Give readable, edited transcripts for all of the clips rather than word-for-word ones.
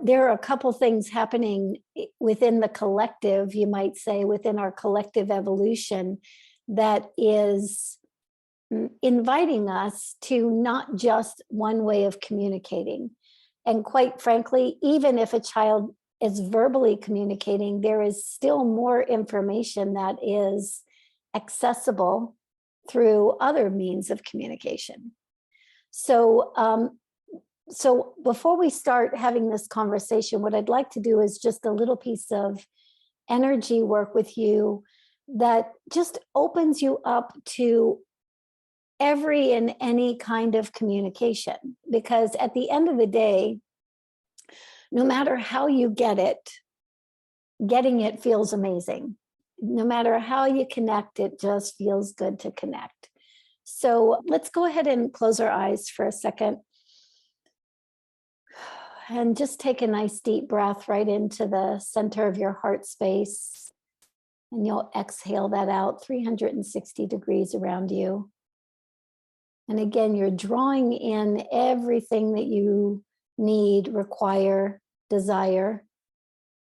there are a couple things happening within the collective, you might say, within our collective evolution, that is inviting us to not just one way of communicating. And quite frankly, even if a child is verbally communicating, there is still more information that is accessible through other means of communication. So, so before we start having this conversation, what I'd like to do is just a little piece of energy work with you that just opens you up to every and any kind of communication. Because at the end of the day, no matter how you get it, getting it feels amazing. No matter how you connect, it just feels good to connect. So let's go ahead and close our eyes for a second. And just take a nice deep breath right into the center of your heart space. And you'll exhale that out 360 degrees around you. And again, you're drawing in everything that you need, require, desire.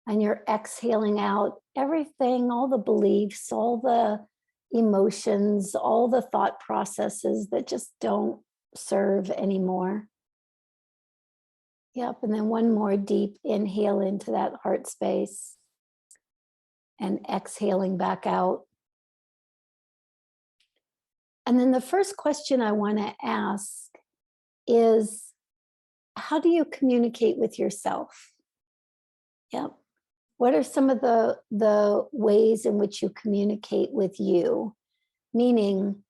And you're exhaling out everything, all the beliefs, all the emotions, all the thought processes that just don't serve anymore. Yep, and then one more deep inhale into that heart space and exhaling back out. And then the first question I want to ask is, how do you communicate with yourself? Yep. What are some of the ways in which you communicate with you? Meaning,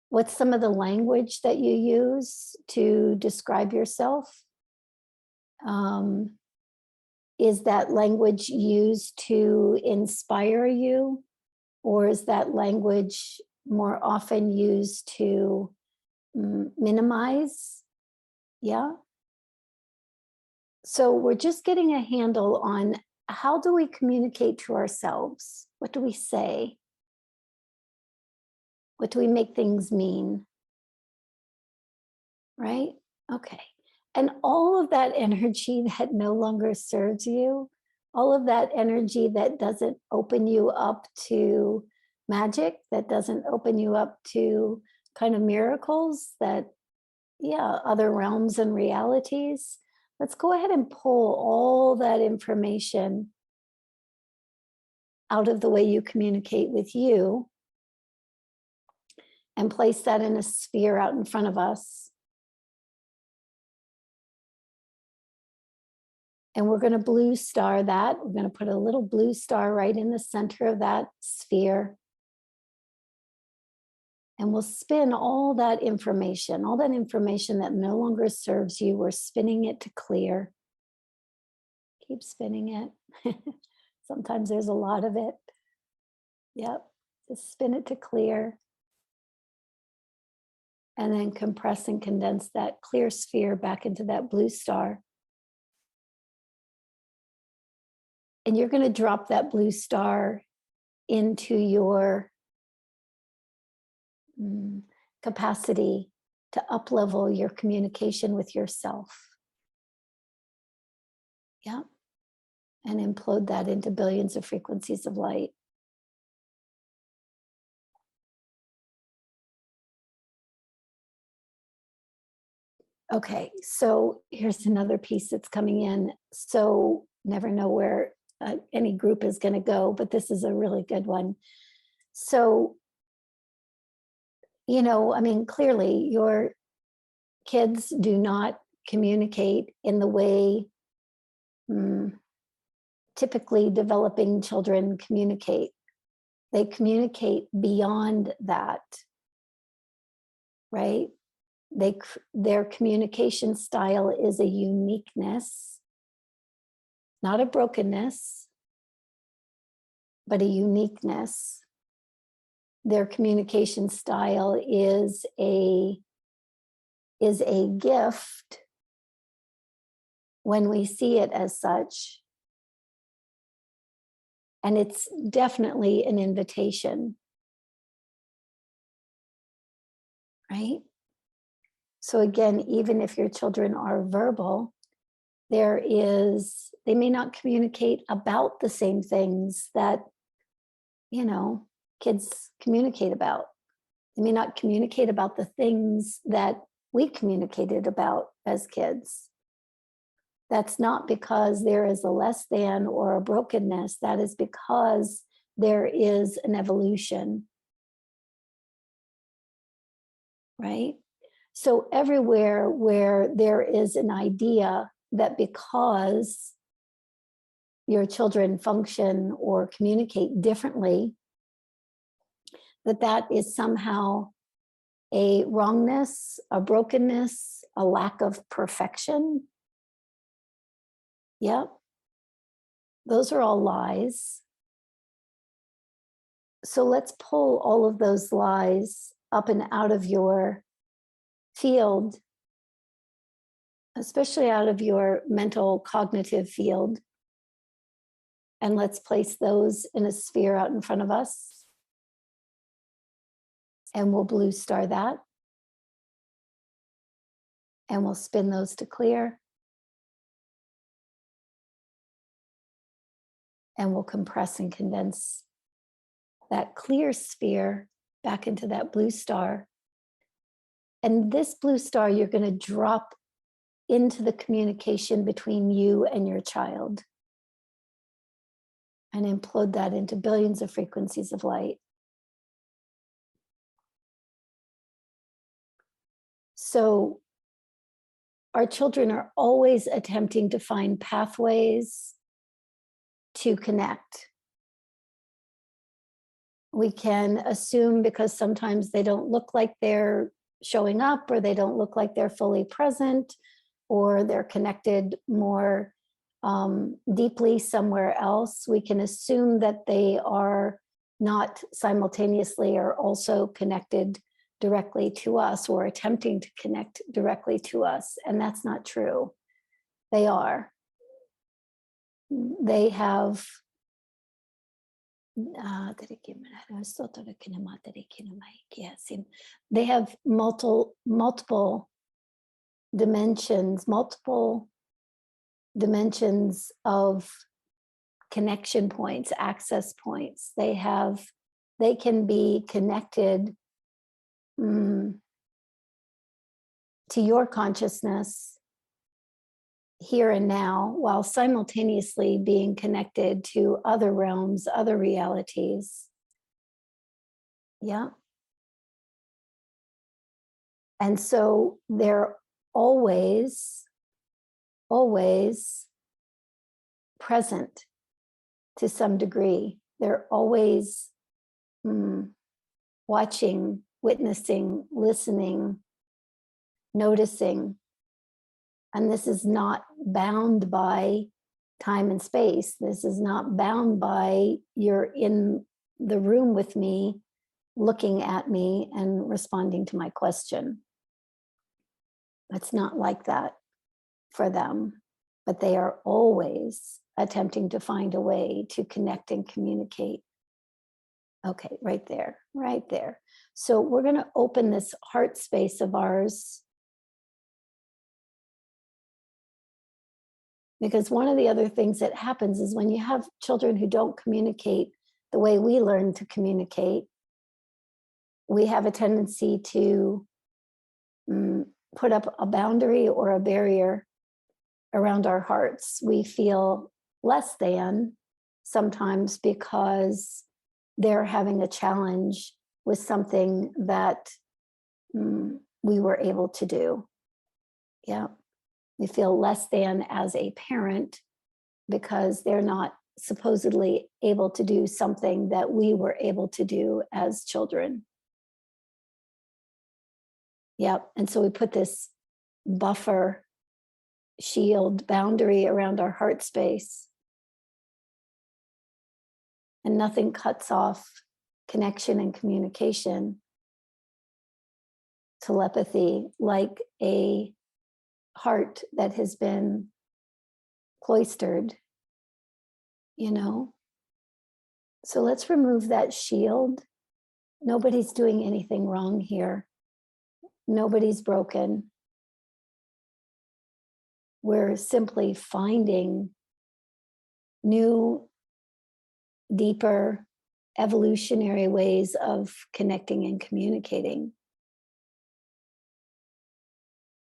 what's some of the language that you use to describe yourself? Is that language used to inspire you? Or is that language more often used to minimize? Yeah. So we're just getting a handle on, how do we communicate to ourselves? What do we say? What do we make things mean? Right? Okay. And all of that energy that no longer serves you, all of that energy that doesn't open you up to magic, that doesn't open you up to kind of miracles, that, yeah, other realms and realities, let's go ahead and pull all that information out of the way you communicate with you and place that in a sphere out in front of us. And we're going to blue star that. We're going to put a little blue star right in the center of that sphere. And we'll spin all that information that no longer serves you. We're spinning it to clear. Keep spinning it. Sometimes there's a lot of it. Yep. Just spin it to clear. And then compress and condense that clear sphere back into that blue star. And you're going to drop that blue star into your capacity to up-level your communication with yourself. Yeah. And implode that into billions of frequencies of light. Okay, so here's another piece that's coming in. So never know where any group is going to go, but this is a really good one. So, you know, I mean, clearly your kids do not communicate in the way typically developing children communicate. They communicate beyond that, right? Their communication style is a uniqueness, not a brokenness, but a uniqueness. Their communication style is a gift when we see it as such. And it's definitely an invitation, right? So again, even if your children are verbal, they may not communicate about the same things that, kids communicate about. They may not communicate about the things that we communicated about as kids. That's not because there is a less than or a brokenness. That is because there is an evolution, right? So everywhere where there is an idea that because your children function or communicate differently, that is somehow a wrongness, a brokenness, a lack of perfection. Yep. Those are all lies. So let's pull all of those lies up and out of your field, especially out of your mental cognitive field. And let's place those in a sphere out in front of us. And we'll blue star that. And we'll spin those to clear. And we'll compress and condense that clear sphere back into that blue star. And this blue star, you're going to drop into the communication between you and your child and implode that into billions of frequencies of light. So our children are always attempting to find pathways to connect. We can assume because sometimes they don't look like they're showing up, or they don't look like they're fully present, or they're connected more deeply somewhere else. We can assume that they are not simultaneously or also connected directly to us, or attempting to connect directly to us. And that's not true. They are. They have they have multiple dimensions of connection points, access points. They can be connected to your consciousness here and now, while simultaneously being connected to other realms, other realities. Yeah. And so they're always present to some degree. They're always watching, witnessing, listening, noticing. And this is not bound by time and space. This is not bound by you're in the room with me, looking at me and responding to my question. It's not like that for them, but they are always attempting to find a way to connect and communicate. Okay, right there, right there. So we're going to open this heart space of ours, because one of the other things that happens is when you have children who don't communicate the way we learn to communicate, we have a tendency to put up a boundary or a barrier around our hearts. We feel less than sometimes because they're having a challenge with something that we were able to do. Yeah. We feel less than as a parent because they're not supposedly able to do something that we were able to do as children. Yep. And so we put this buffer, shield, boundary around our heart space. And nothing cuts off connection and communication, telepathy, like a heart that has been cloistered, So let's remove that shield. Nobody's doing anything wrong here. Nobody's broken. we're simply finding new, deeper, evolutionary ways of connecting and communicating.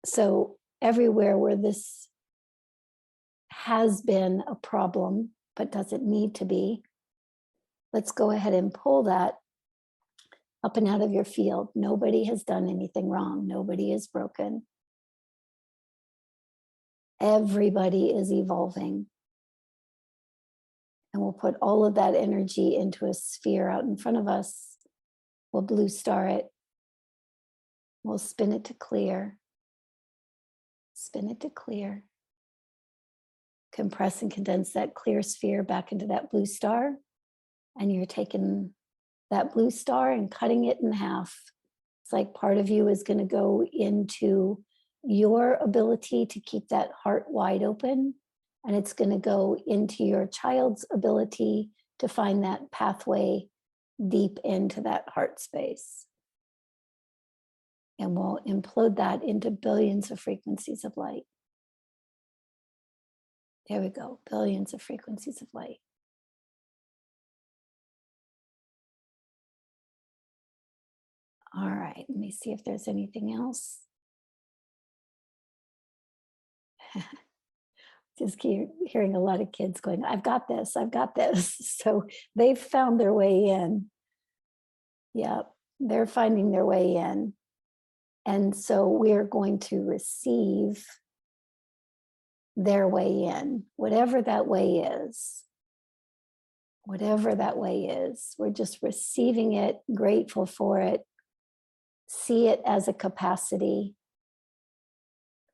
So everywhere where this has been a problem, but doesn't need to be, let's go ahead and pull that up and out of your field. Nobody has done anything wrong. Nobody is broken. Everybody is evolving. And we'll put all of that energy into a sphere out in front of us. We'll blue star it. We'll spin it to clear. Spin it to clear. Compress and condense that clear sphere back into that blue star. And you're taking that blue star and cutting it in half. It's like part of you is going to go into your ability to keep that heart wide open. And it's going to go into your child's ability to find that pathway deep into that heart space. And we'll implode that into billions of frequencies of light. There we go, billions of frequencies of light. All right, let me see if there's anything else. Just keep hearing a lot of kids going, I've got this, I've got this. So they've found their way in. Yeah, they're finding their way in. And so we're going to receive their way in, whatever that way is. Whatever that way is, we're just receiving it, grateful for it, see it as a capacity,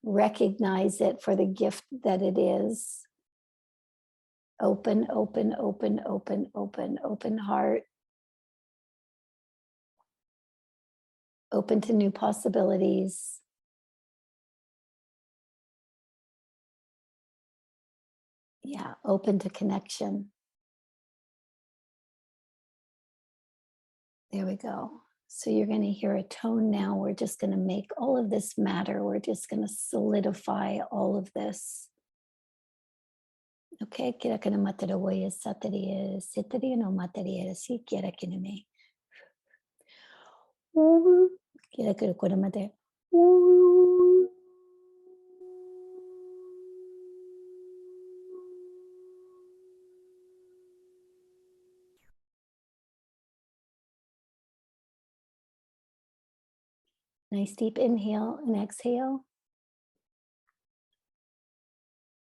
recognize it for the gift that it is. Open, open, open, open, open, open heart. Open to new possibilities. Yeah, open to connection. There we go. So you're going to hear a tone now. We're just going to make all of this matter. We're just going to solidify all of this. Okay, kira kana matara waya satari sitari no matari si kira kina me. Kira kira kora mate. Nice deep inhale and exhale.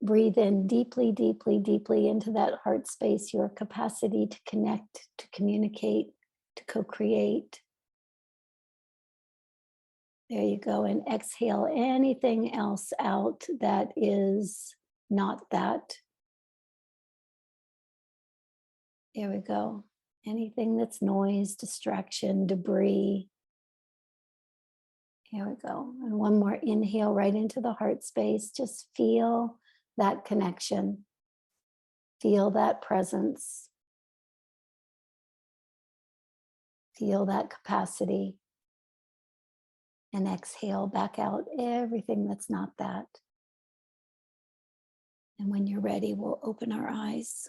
Breathe in deeply, deeply, deeply into that heart space, your capacity to connect, to communicate, to co-create. There you go. And exhale anything else out that is not that. There we go. Anything that's noise, distraction, debris. Here we go. And one more inhale right into the heart space. Just feel that connection. Feel that presence. Feel that capacity. And exhale back out everything that's not that. And when you're ready, we'll open our eyes.